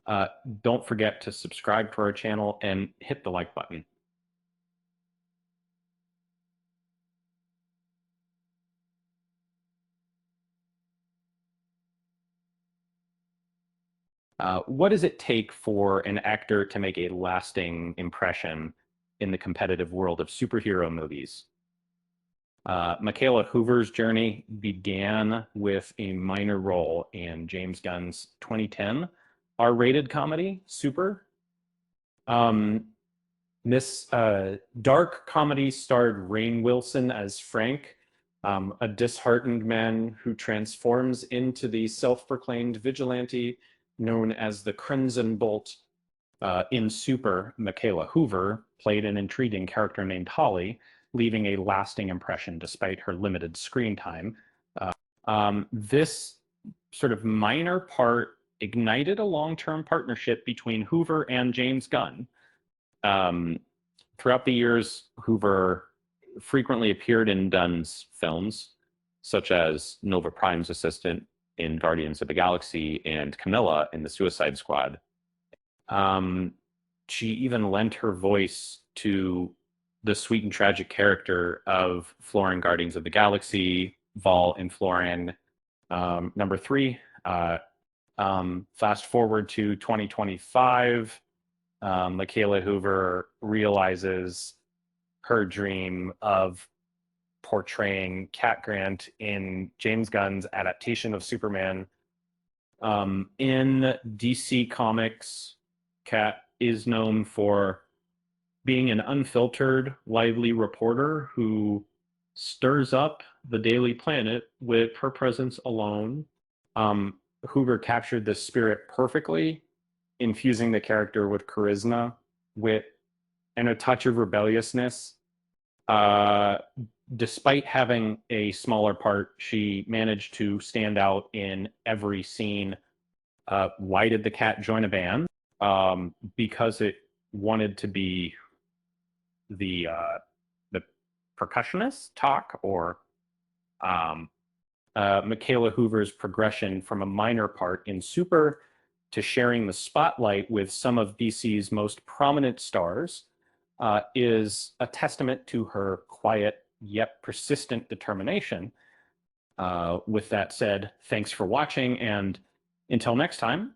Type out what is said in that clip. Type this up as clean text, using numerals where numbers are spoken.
Uh, don't forget to subscribe to our channel and hit the like button. What does it take for an actor to make a lasting impression in the competitive world of superhero movies? Mikaela Hoover's journey began with a minor role in James Gunn's 2010 R-rated comedy, Super. Um, this dark comedy starred Rainn Wilson as Frank, a disheartened man who transforms into the self-proclaimed vigilante known as the Crimson Bolt. In Super, Mikaela Hoover played an intriguing character named Holly, leaving a lasting impression despite her limited screen time. This sort of minor part ignited a long-term partnership between Hoover and James Gunn. Um, Throughout the years, Hoover frequently appeared in Gunn's films, such as Nova Prime's assistant in Guardians of the Galaxy and Camilla in The Suicide Squad. She even lent her voice to the sweet and tragic character of Florin Guardians of the Galaxy, Vol in Florin. Number three, fast forward to 2025, Mikaela Hoover realizes her dream of portraying Cat Grant in James Gunn's adaptation of Superman. In DC Comics, Cat is known for being an unfiltered, lively reporter who stirs up the Daily Planet with her presence alone. Hoover captured this spirit perfectly, infusing the character with charisma, wit, and a touch of rebelliousness. Uh, Despite having a smaller part, she managed to stand out in every scene. Why did the cat join a band? Because it wanted to be the percussionist talk, or Mikaela Hoover's progression from a minor part in Super to sharing the spotlight with some of DC's most prominent stars is a testament to her quiet yet persistent determination. With that said, thanks for watching, and until next time,